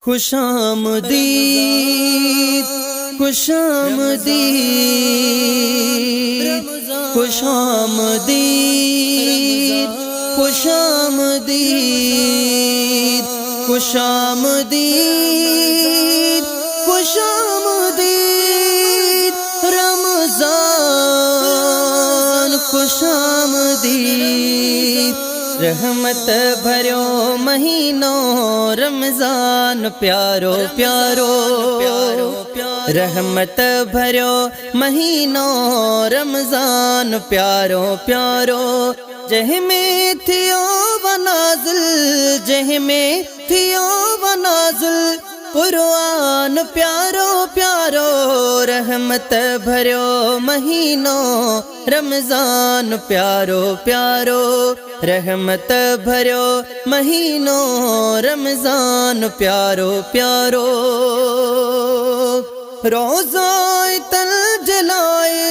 खुशामदीद खुशामदीद खुशामदीद खुशामदीद खुशामदीद खुशामदीद रमज़ान खुशामदीद रहमत भरो महीनो रमज़ान प्यारो प्यारो रहमत भरो महीनो रमज़ान प्यारो प्यारो जह में थियो वनाज़िल जह में थियो वनाज़िल कुरान प्यारो प्यारो रहमत भरो महीनो रमज़ान प्यारो प्यारो रहमत भरो महीनो रमज़ान प्यारो प्यारो रोज़ाए तल जलाए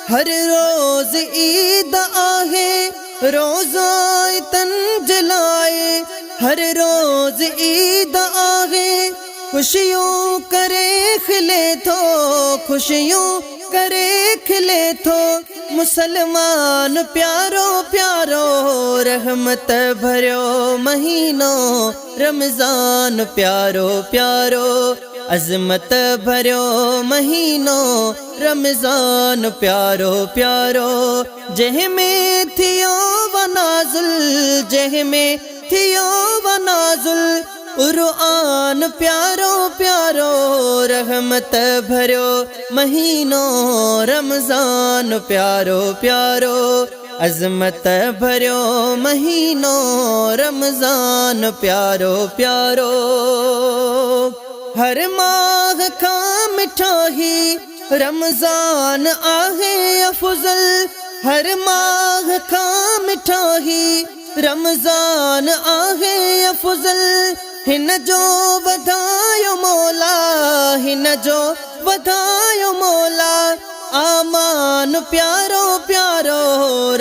हर रोज़ ईद आहे रोज़ाए तन जलाए हर रोज़ ईद आहे खुशियों करे खिले थो खुशियों करे खिले थो मुसलमान प्यारो प्यारो रहमत भरो महीनो रमज़ान प्यारो प्यारो अज़मत भरो महीनो रमज़ान प्यारो प्यारो जह में थियो वनाज़िल जह में थियो वनाज़िल कुरान प्यारो प्यारो रहमत भरो महीनो रमज़ान प्यारो प्यारो अज़मत भरो महीनो रमज़ान प्यारो प्यारो हर माह का मिठाही रमज़ान आहे अफ़ज़ल हर माह का मिठाही रमज़ान आहे अफ़ज़ल हिन जो वधायो मौला हिन जो वधायो मौला आमान प्यारो प्यारो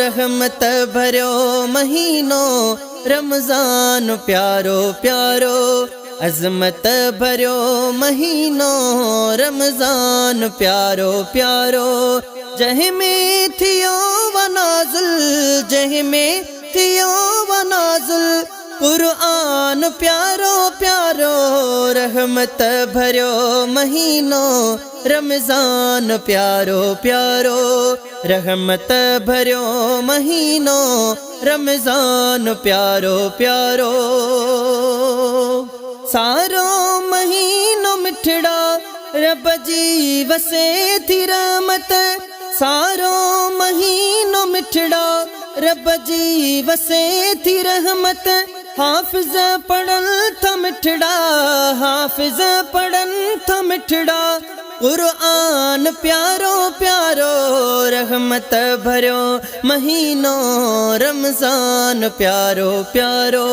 रहमत भरो महीनो रमज़ान प्यारो प्यारो अज़मत भरो महीनो रमज़ान प्यारो प्यारो जह में थियो वनाज़िल जह में थियो वनाज़िल कुरान प्यारो प्यारो रहमत भरो महीनो रमज़ान प्यारो प्यारो रहमत भरो महीनो रमज़ान प्यारो प्यारो सारो महीनो मिठड़ा रब जी वसे थी रहमत सारो महीनो मिठड़ा रब जी वसे थी रहमत हाफिज़ पढ़न था मिठड़ा हाफिज़ पढ़न था मिठड़ा कुरान प्यारो प्यारो रहमत भरो महीनो रमज़ान प्यारो प्यारो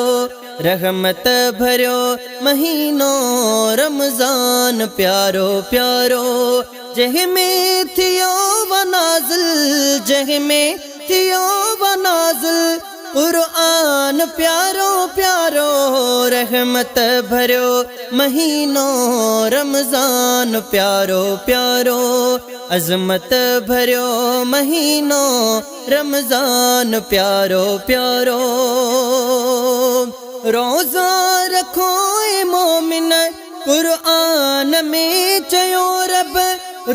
रहमत भरो महीनो रमज़ान प्यारो प्यारो जह में थियो वनाज़िल जह में थियो वनाज़िल कुरान प्यारो प्यारो रहमत भरो महीनो रमज़ान प्यारो प्यारो अज़मत भरो महीनो रमज़ान प्यारो प्यारो रोज़ा रखो ए मोमिन कुरान में चयो रब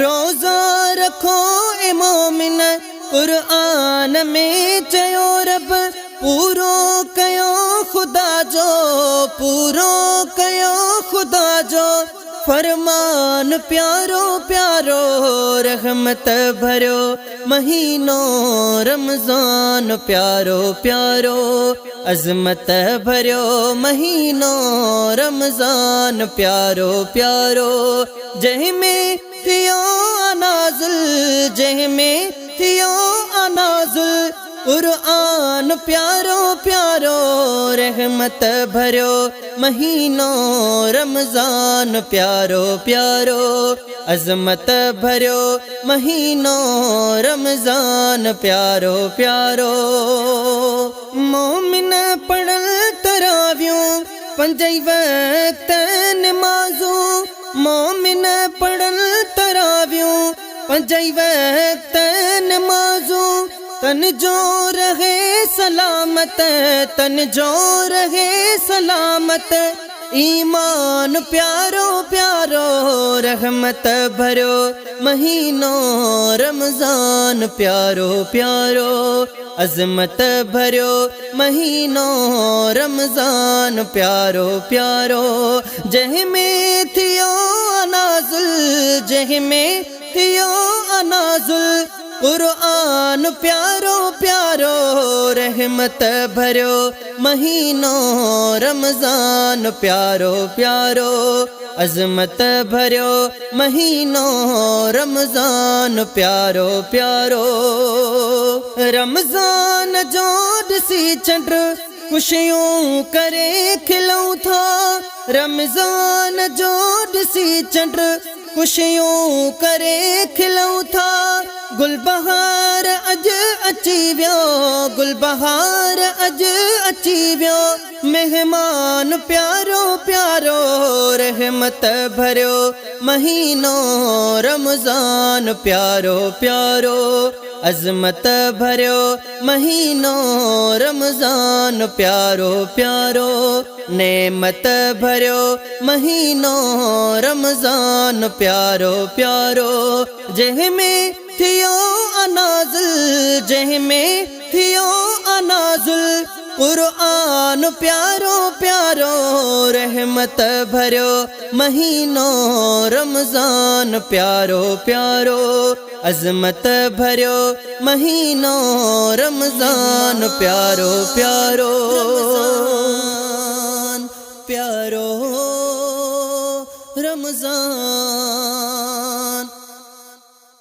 रोज़ा रखो ए मोमिन कुरान में चयो रब पूरो कयो खुदा जो पूरो कयो खुदा जो फरमान प्यारो प्यारो रहमत भरो महीनो रमज़ान प्यारो प्यारो अज़मत भरो महीनो रमज़ान प्यारो प्यारो जह में थियो अनाज़िल जह में थियो अनाज़िल कुरान प्यारो प्यारो रहमत भरो महीनो रमज़ान प्यारो प्यारो अज़मत भरो महीनो रमज़ान प्यारो प्यारो मोमिन पढ़ल तरावियों पंजई वक्त नमाज़ मोमिन पढ़ल तरावियों पंजई वक्त नमाजों तन जो रहे सलामत तन जो रहे सलामत ईमान प्यारो प्यारो रहमत भरो महीनो रमजान प्यारो प्यारो अजमत भरो महीनो रमजान प्यारो प्यारो जह में थियो अनाजुल जह में थियो अनाजुल कुरआन प्यारो प्यारो रहमत भरो महीनो रमजान प्यारो प्यारो अजमत भरो महीनो रमजान प्यारो प्यारो रमजान जो सी चंड खुशियों करे खिलऊं था रमजान जो सी चंड खुशियों करे खिलऊं था गुलबहार अज अची वियो गुलबहार अज अची वियो मेहमान प्यारो प्यारो रहमत भरो महीनो रमजान प्यारो प्यारो अजमत भरो महीनो रमजान प्यारो प्यारो नेमत भरो महीनो रमजान प्यारो प्यारो जह में थियो अनाजुल जह में थियो अनाजुल कुरआन प्यारो प्यारो रहमत भरो महीनो रमजान प्यारो प्यारो अजमत भरो महीनो रमजान प्यारो प्यारो रमजान प्यारो रमजान